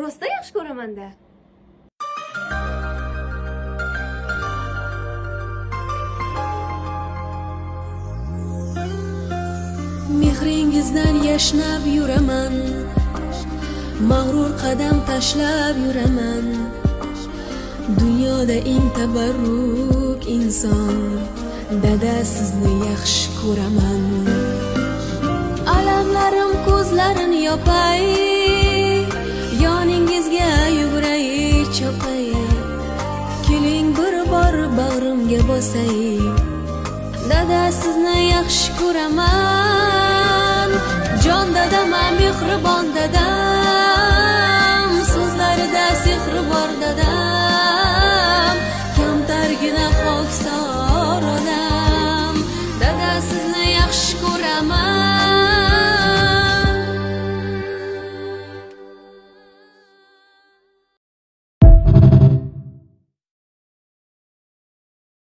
Rostda yaxshi ko'raman-da. Mehringizdan yashnab yuraman, mag'rur qadam tashlab yuraman. Dunyoda eng tabarruk inson, dada sizni yaxshi ko'raman. Alamlarim ko'zlarini yopay, yoningizga yuguray chopay. Keling bir bor bag'rimga bosay, dada sizni yaxshi ko'raman. Jon dadam, mehribon dadam.